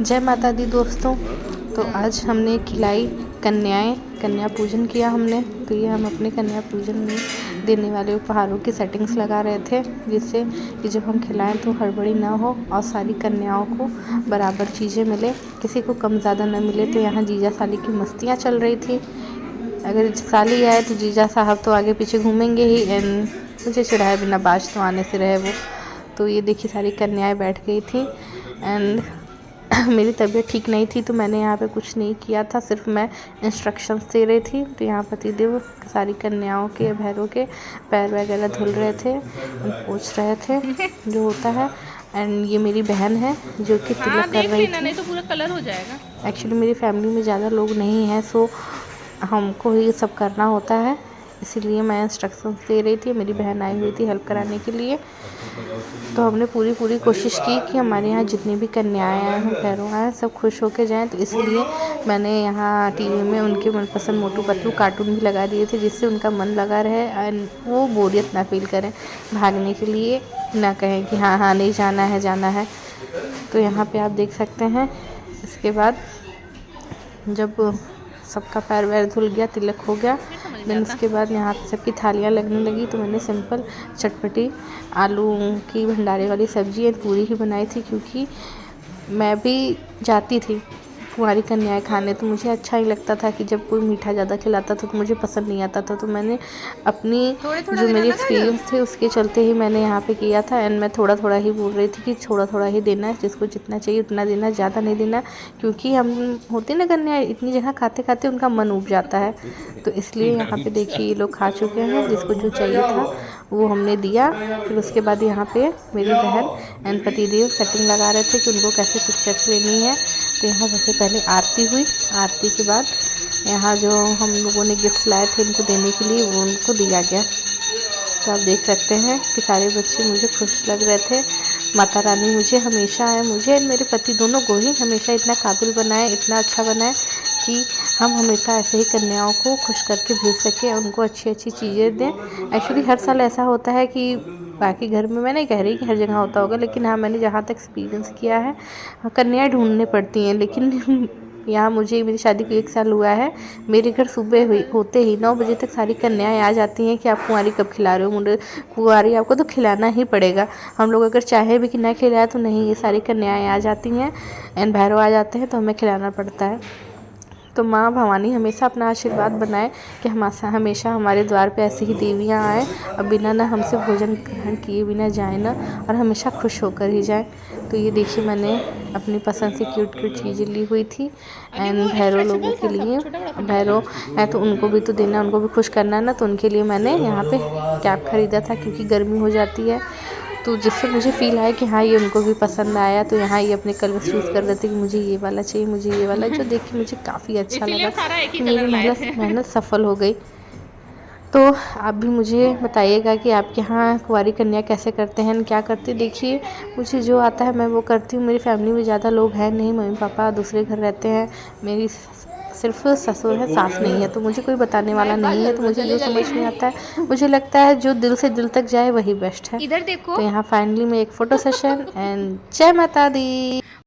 जय माता दी दोस्तों। तो आज हमने खिलाई कन्या पूजन किया हमने। तो ये हम अपने कन्या पूजन में देने वाले उपहारों की सेटिंग्स लगा रहे थे, जिससे कि जब हम खिलाएं तो हड़बड़ी ना हो और सारी कन्याओं को बराबर चीज़ें मिले, किसी को कम ज़्यादा न मिले। तो यहाँ जीजा साली की मस्तियाँ चल रही थी। अगर साली आए तो जीजा साहब तो आगे पीछे घूमेंगे ही, एंड मुझे चिढ़ाए बिना बाज तो आने से रहे वो। तो ये देखिए सारी कन्याएं बैठ गई थी एंड मेरी तबीयत ठीक नहीं थी, तो मैंने यहाँ पे कुछ नहीं किया था, सिर्फ मैं इंस्ट्रक्शंस दे रही थी। तो यहाँ पतिदेव सारी कन्याओं के भैरों के पैर वगैरह धुल रहे थे, पोंछ रहे थे जो होता है। एंड ये मेरी बहन है जो कि तिलक कर रही थी। नहीं तो पूरा कलर हो जाएगा। एक्चुअली मेरी फैमिली में ज़्यादा लोग नहीं हैं, सो हमको ये सब करना होता है, इसीलिए मैं इंस्ट्रक्शंस दे रही थी। मेरी बहन आई हुई थी हेल्प कराने के लिए। तो हमने पूरी कोशिश की कि हमारे यहाँ जितनी भी कन्याएं आए हैं, भैरव आए, सब खुश होके जाएं। तो इसलिए मैंने यहाँ टीवी में उनके मनपसंद मोटू पतलू कार्टून भी लगा दिए थे, जिससे उनका मन लगा रहे एंड वो बोरियत ना फील करें, भागने के लिए ना कहें कि हाँ नहीं जाना है। तो यहाँ पे आप देख सकते हैं। इसके बाद जब सबका पैर वैर धुल गया, तिलक हो गया, देन उसके बाद यहाँ पे सबकी थालियाँ लगने लगी। तो मैंने सिंपल चटपटी आलू की भंडारे वाली सब्ज़ी एंड पूरी ही बनाई थी, क्योंकि मैं भी जाती थी कुंवारी कन्याएं खाने, तो मुझे अच्छा ही लगता था कि जब कोई मीठा ज़्यादा खिलाता था तो मुझे पसंद नहीं आता था। तो मैंने अपनी जो मेरी एक्सपीरियंस थे उसके चलते ही मैंने यहाँ पे किया था। एंड मैं थोड़ा ही बोल रही थी कि थोड़ा ही देना है, जिसको जितना चाहिए उतना देना, ज़्यादा नहीं देना, क्योंकि हम होते ना कन्या इतनी जगह खाते खाते उनका मन उब जाता है। तो इसलिए यहाँ पे देखिए ये लोग खा चुके हैं, जिसको जो चाहिए था वो हमने दिया। फिर उसके बाद यहाँ पे मेरी बहन एंड पतिदेव सेटिंग लगा रहे थे कि उनको कैसे पिक्चर्स लेनी है। तो यहाँ सबसे पहले आरती हुई। आरती के बाद यहाँ जो हम लोगों ने गिफ्ट्स लाए थे उनको देने के लिए, वो उनको दिया गया। तो आप देख सकते हैं कि सारे बच्चे मुझे खुश लग रहे थे। माता रानी मुझे हमेशा मेरे पति दोनों को ही हमेशा इतना काबिल बनाए, इतना अच्छा बनाए कि हम हमेशा ऐसे ही कन्याओं को खुश करके भेज सकें, उनको अच्छी चीज़ें दें। एक्चुअली हर साल ऐसा होता है कि बाकी घर में, मैं नहीं कह रही कि हर जगह होता होगा, लेकिन हाँ मैंने जहाँ तक एक्सपीरियंस किया है, कन्याएं ढूंढने पड़ती हैं। लेकिन यहाँ मुझे मेरी शादी को 1 साल हुआ है, मेरे घर सुबह होते ही 9 बजे तक सारी कन्याएं आ जाती हैं कि आप कुंवारी कब खिला रहे हो, मुझे कुंवारी आपको तो खिलाना ही पड़ेगा। हम लोग अगर चाहे भी कि ना खिलाए तो नहीं, ये सारी कन्याएं आ जाती हैं एंड भैरव आ जाते हैं, तो हमें खिलाना पड़ता है। तो माँ भवानी हमेशा अपना आशीर्वाद बनाए कि हमेशा हमारे द्वार पे ऐसी ही देवियाँ आए और बिना ना हमसे भोजन ग्रहण किए बिना जाए ना, और हमेशा खुश होकर ही जाए। तो ये देखिए मैंने अपनी पसंद से क्यूट चीज़ें ली हुई थी एंड भैरव लोगों के लिए। भैरव है तो उनको भी तो देना, उनको भी खुश करना है ना। तो उनके लिए मैंने यहाँ पे कैप ख़रीदा था, क्योंकि गर्मी हो जाती है, तो जिससे मुझे फ़ील आया कि हाँ ये उनको भी पसंद आया। तो यहाँ ये अपने कलर चूज़ कर रहे थे कि मुझे ये वाला चाहिए, मुझे ये वाला, जो देख के मुझे काफ़ी अच्छा लगा कि मेरी मेहनत सफल हो गई। तो आप भी मुझे बताइएगा कि आपके यहाँ कुंवारी कन्या कैसे करते हैं, क्या करते। देखिए मुझे जो आता है मैं वो करती हूँ। मेरी फैमिली में ज़्यादा लोग हैं नहीं, मम्मी पापा दूसरे घर रहते हैं, मेरी सिर्फ ससुर है, सास नहीं है, तो मुझे कोई बताने वाला नहीं है। तो मुझे जो समझ में आता है, मुझे लगता है जो दिल से दिल तक जाए वही बेस्ट है। इधर देखो। तो यहाँ फाइनली में एक फ़ोटो सेशन एंड जय माता दी।